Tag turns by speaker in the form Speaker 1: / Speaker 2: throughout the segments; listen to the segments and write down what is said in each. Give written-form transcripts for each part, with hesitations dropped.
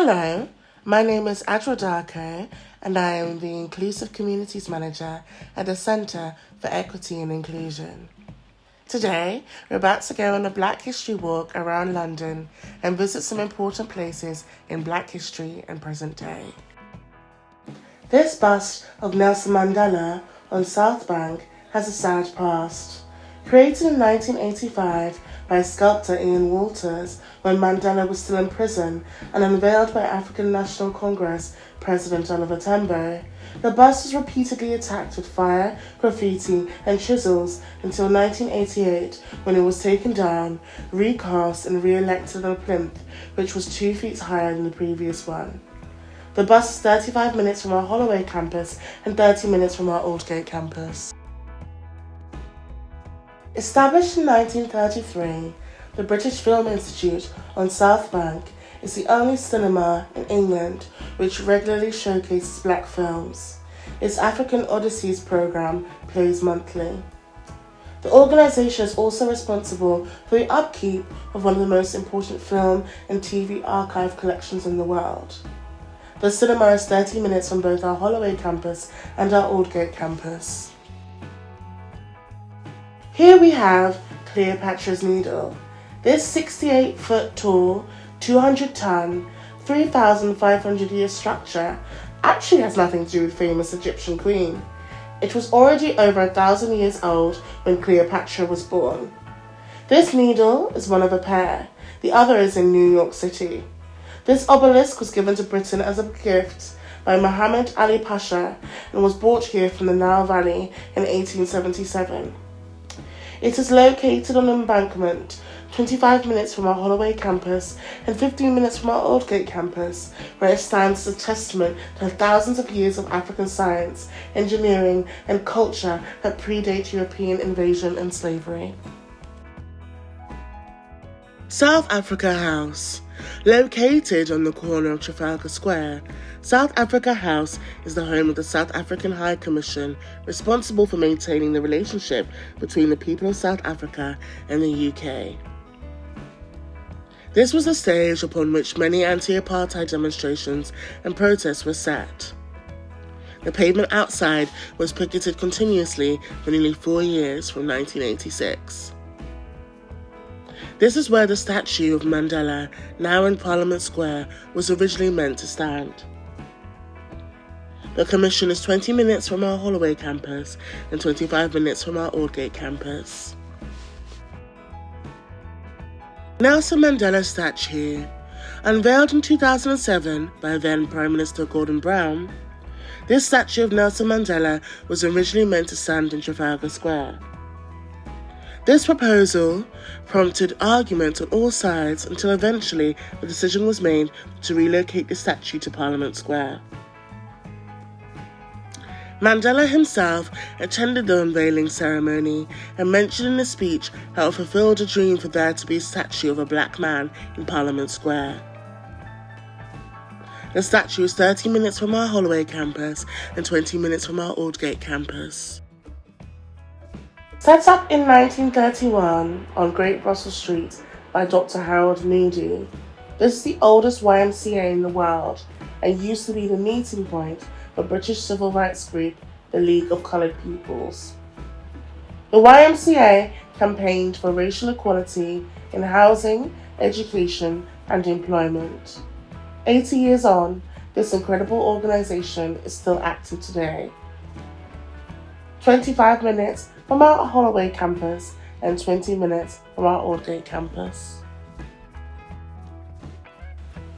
Speaker 1: Hello, my name is Adrodake and I am the Inclusive Communities Manager at the Centre for Equity and Inclusion. Today, we're about to go on a Black History walk around London and visit some important places in Black history and present day. This bust of Nelson Mandela on South Bank has a sad past. Created in 1985 by sculptor Ian Walters when Mandela was still in prison and unveiled by African National Congress President Oliver Tambo, the bust was repeatedly attacked with fire, graffiti and chisels until 1988 when it was taken down, recast and re-elected on a plinth which was 2 feet higher than the previous one. The bus is 35 minutes from our Holloway campus and 30 minutes from our Aldgate campus. Established in 1933, the British Film Institute on South Bank is the only cinema in England which regularly showcases black films. Its African Odysseys programme plays monthly. The organisation is also responsible for the upkeep of one of the most important film and TV archive collections in the world. The cinema is 30 minutes from both our Holloway campus and our Aldgate campus. Here we have Cleopatra's Needle. This 68-foot tall, 200-ton, 3,500-year structure actually has nothing to do with famous Egyptian queen. It was already over 1,000 years old when Cleopatra was born. This needle is one of a pair. The other is in New York City. This obelisk was given to Britain as a gift by Muhammad Ali Pasha and was brought here from the Nile Valley in 1877. It is located on an embankment, 25 minutes from our Holloway campus and 15 minutes from our Aldgate campus, where it stands as a testament to thousands of years of African science, engineering and culture that predate European invasion and slavery. South Africa House. Located on the corner of Trafalgar Square, South Africa House is the home of the South African High Commission, responsible for maintaining the relationship between the people of South Africa and the UK. This was the stage upon which many anti-apartheid demonstrations and protests were set. The pavement outside was picketed continuously for nearly 4 years from 1986. This is where the statue of Mandela, now in Parliament Square, was originally meant to stand. The commission is 20 minutes from our Holloway campus and 25 minutes from our Aldgate campus. Nelson Mandela statue. Unveiled in 2007 by then Prime Minister Gordon Brown, this statue of Nelson Mandela was originally meant to stand in Trafalgar Square. This proposal prompted argument on all sides until eventually the decision was made to relocate the statue to Parliament Square. Mandela himself attended the unveiling ceremony and mentioned in a speech how it fulfilled a dream for there to be a statue of a black man in Parliament Square. The statue is 30 minutes from our Holloway campus and 20 minutes from our Aldgate campus. Set up in 1931 on Great Russell Street by Dr. Harold Moody, this is the oldest YMCA in the world and used to be the meeting point for British civil rights group, the League of Coloured Peoples. The YMCA campaigned for racial equality in housing, education and employment. 80 years on, this incredible organisation is still active today. 25 minutes from our Holloway campus and 20 minutes from our Aldgate campus.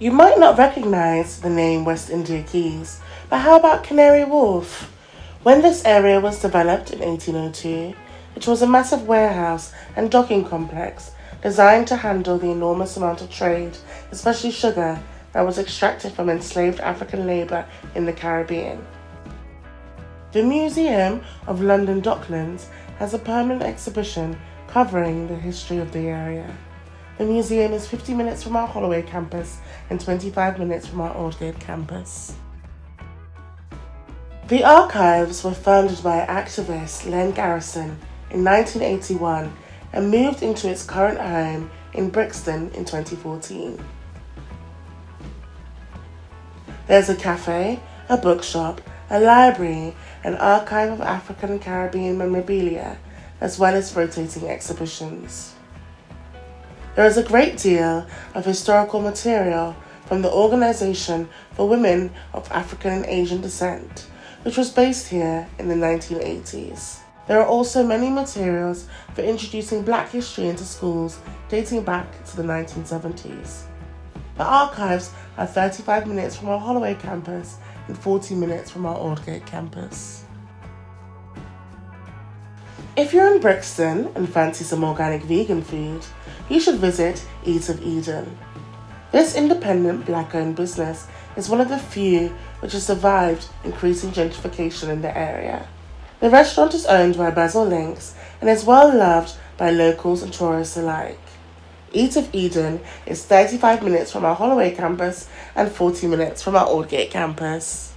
Speaker 1: You might not recognise the name West India Keys, but how about Canary Wharf? When this area was developed in 1802, it was a massive warehouse and docking complex designed to handle the enormous amount of trade, especially sugar, that was extracted from enslaved African labour in the Caribbean. The Museum of London Docklands has a permanent exhibition covering the history of the area. The museum is 50 minutes from our Holloway campus and 25 minutes from our Aldgate campus. The archives were founded by activist Len Garrison in 1981 and moved into its current home in Brixton in 2014. There's a cafe, a bookshop, a library, an archive of African and Caribbean memorabilia, as well as rotating exhibitions. There is a great deal of historical material from the Organization for Women of African and Asian Descent, which was based here in the 1980s. There are also many materials for introducing Black history into schools dating back to the 1970s. The archives are 35 minutes from our Holloway campus and 40 minutes from our Aldgate campus. If you're in Brixton and fancy some organic vegan food, you should visit Eat of Eden. This independent Black-owned business is one of the few which has survived increasing gentrification in the area. The restaurant is owned by Basil Links and is well loved by locals and tourists alike. Eat of Eden is 35 minutes from our Holloway campus and 40 minutes from our Aldgate campus.